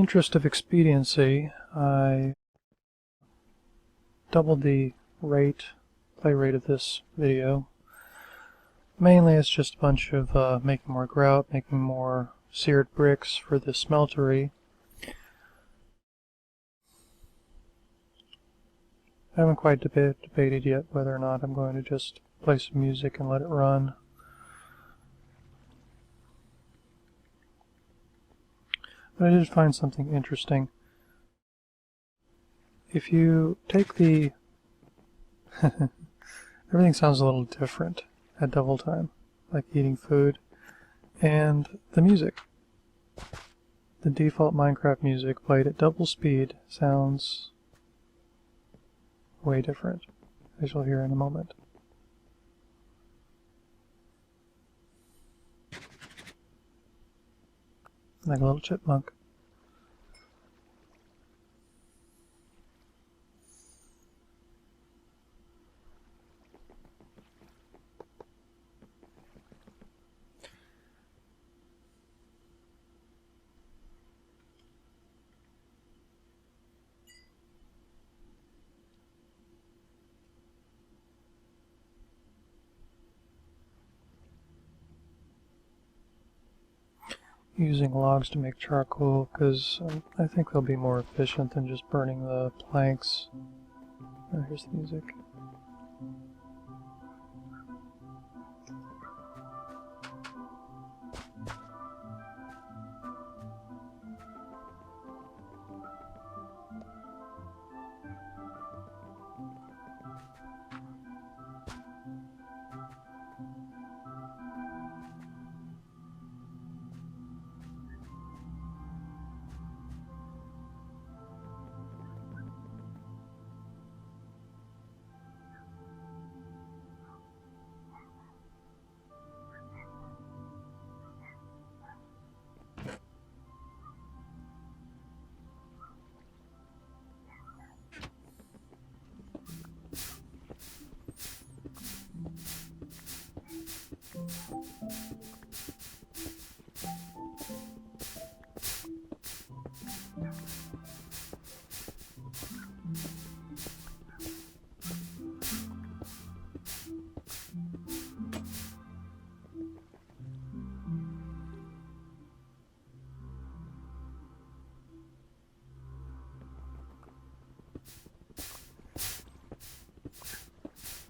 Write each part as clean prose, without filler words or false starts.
interest of expediency, I doubled the play rate of this video. Mainly it's just a bunch of making more grout, making more seared bricks for the smeltery. I haven't quite debated yet whether or not I'm going to just play some music and let it run. But I did find something interesting. If you take the... everything sounds a little different at double time, like eating food. And the music. The default Minecraft music played at double speed sounds way different, as you'll hear in a moment. Like a little chipmunk. Using logs to make charcoal, because I think they'll be more efficient than just burning the planks. Oh, here's the music.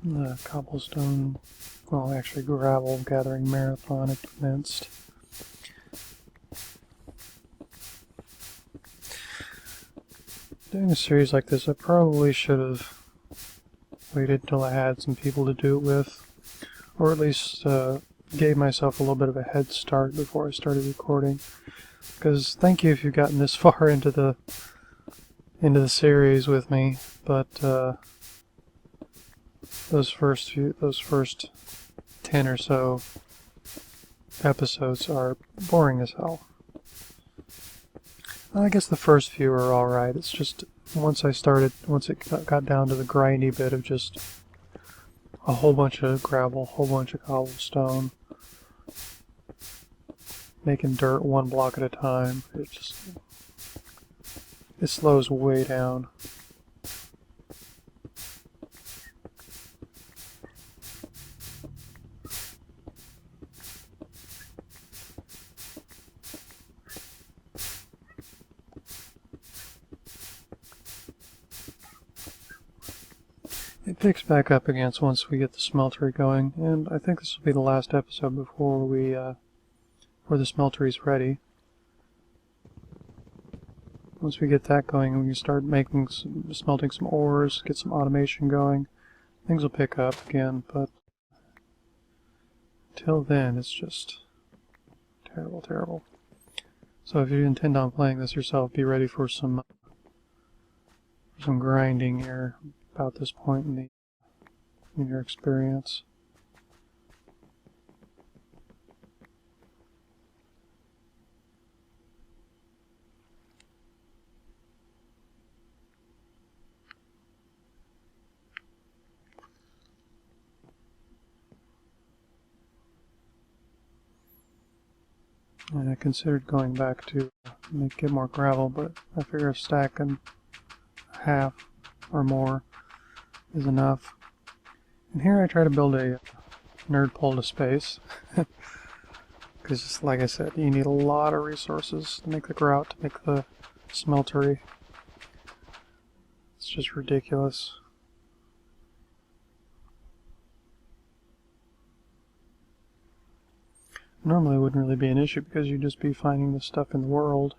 The cobblestone, well actually gravel gathering marathon had commenced. Doing a series like this, I probably should have waited until I had some people to do it with, or at least gave myself a little bit of a head start before I started recording. Because thank you if you've gotten this far into the series with me, but those first 10 or so episodes are boring as hell. I guess the first few are alright. It's just once it got down to the grindy bit of just a whole bunch of gravel, a whole bunch of cobblestone, making dirt one block at a time, it slows way down. It picks back up again once we get the smeltery going, and I think this will be the last episode before the smeltery's ready. Once we get that going, we can start smelting some ores, get some automation going. Things will pick up again, but till then, it's just terrible, terrible. So if you intend on playing this yourself, be ready for some grinding here about this point in your experience. And I considered going back to get more gravel, but I figure a stack and a half or more is enough. And here I try to build a nerd pole to space. Because, like I said, you need a lot of resources to make the grout, to make the smeltery. It's just ridiculous. Normally it wouldn't really be an issue because you'd just be finding the stuff in the world.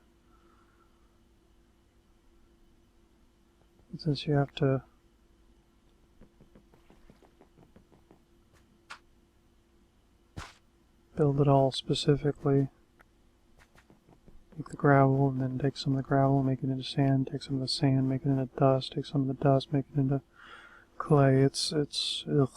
But since you have to build it all specifically, take the gravel and then take some of the gravel, make it into sand, take some of the sand, make it into dust, take some of the dust, make it into clay. It's ugh.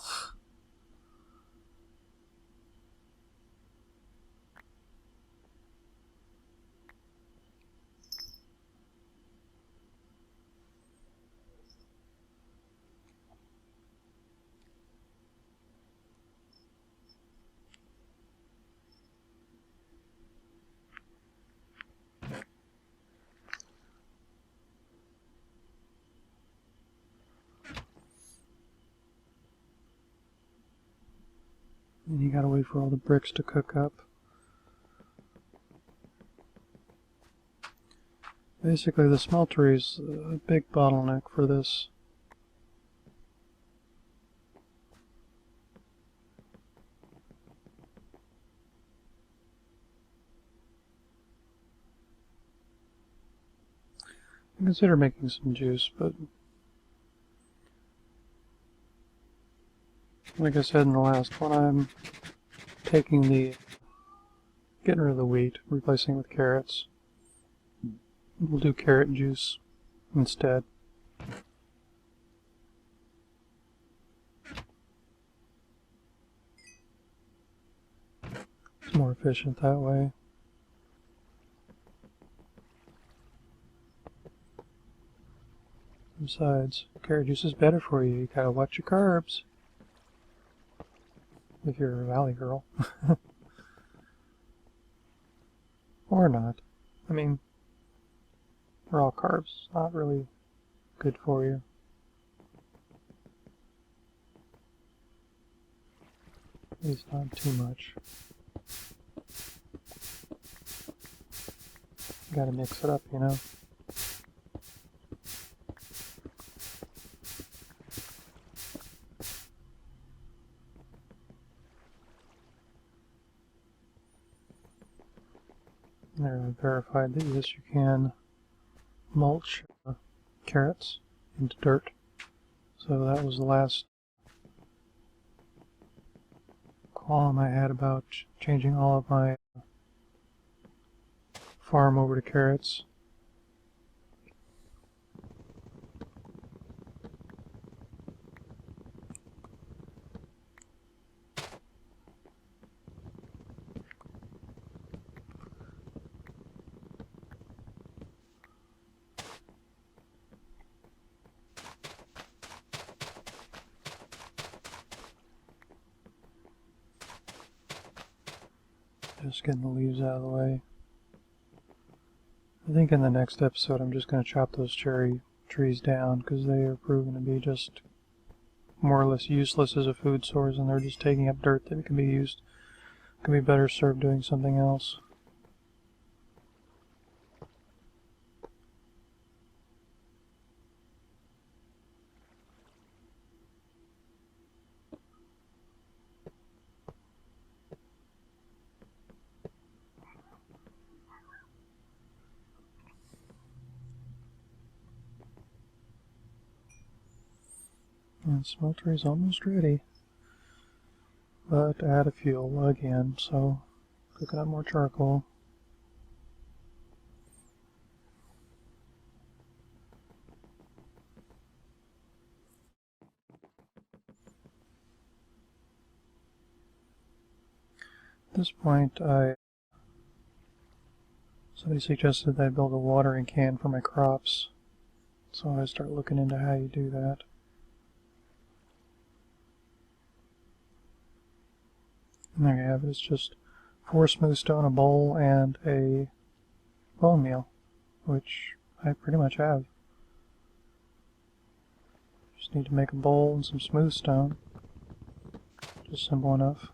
And you gotta wait for all the bricks to cook up. Basically, the smeltery is a big bottleneck for this. I consider making some juice, but like I said in the last one, I'm getting rid of the wheat, replacing it with carrots. We'll do carrot juice instead. It's more efficient that way. Besides, carrot juice is better for you. You gotta watch your carbs. If you're a valley girl. Or not. I mean, raw carbs, not really good for you. At least not too much. Gotta mix it up, you know. There, I verified that yes, you can mulch carrots into dirt. So that was the last column I had about changing all of my farm over to carrots. Just getting the leaves out of the way. I think in the next episode I'm just going to chop those cherry trees down because they are proven to be just more or less useless as a food source, and they're just taking up dirt that can be better served doing something else. And smelter is almost ready. But add a fuel again, so cooking up more charcoal. At this point, somebody suggested that I build a watering can for my crops, so I start looking into how you do that. And there you have it. It's just 4 smooth stone, a bowl, and a bone meal, which I pretty much have. Just need to make a bowl and some smooth stone. Just simple enough.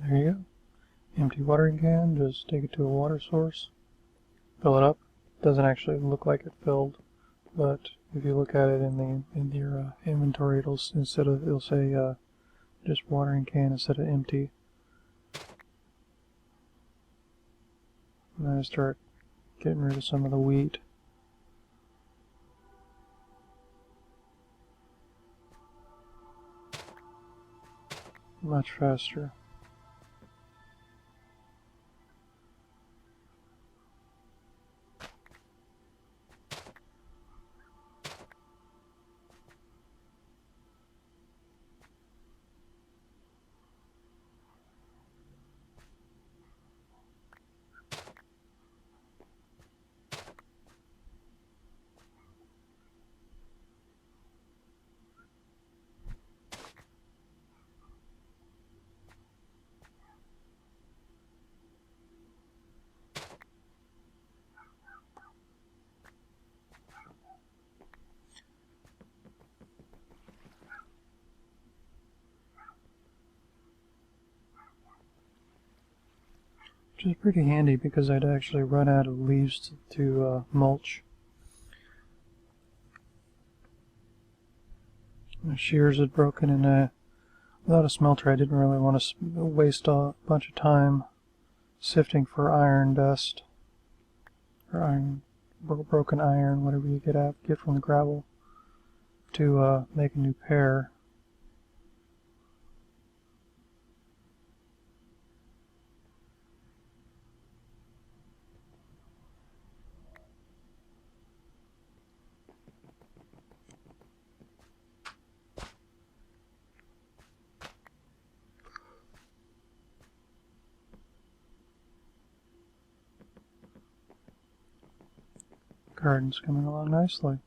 There you go. Empty watering can, just take it to a water source, fill it up. Doesn't actually look like it filled, but if you look at it in your inventory, it'll say just watering can instead of empty. And then I start getting rid of some of the wheat. Much faster. Which is pretty handy because I'd actually run out of leaves to mulch. My shears had broken, and without a smelter I didn't really want to waste a bunch of time sifting for iron dust, or broken iron, whatever you get from the gravel, to make a new pair. Garden's coming along nicely.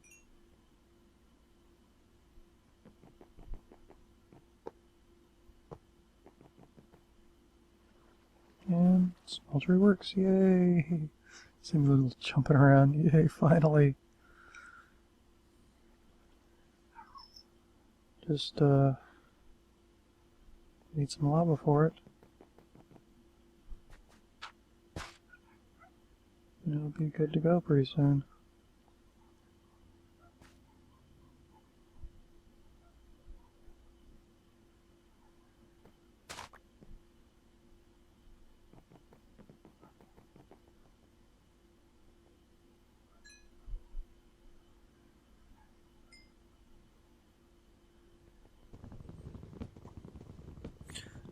And smeltery works, yay! See me little jumping around, yay, finally! Just need some lava for it. And it'll be good to go pretty soon.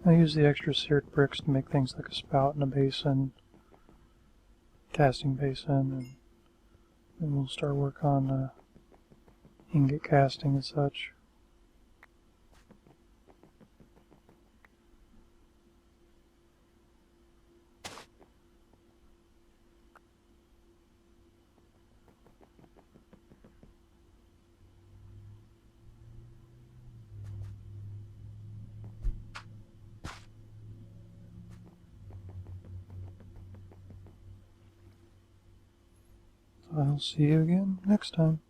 I use the extra seared bricks to make things like a spout and a basin, casting basin, and then we'll start work on ingot casting and such. I'll see you again next time.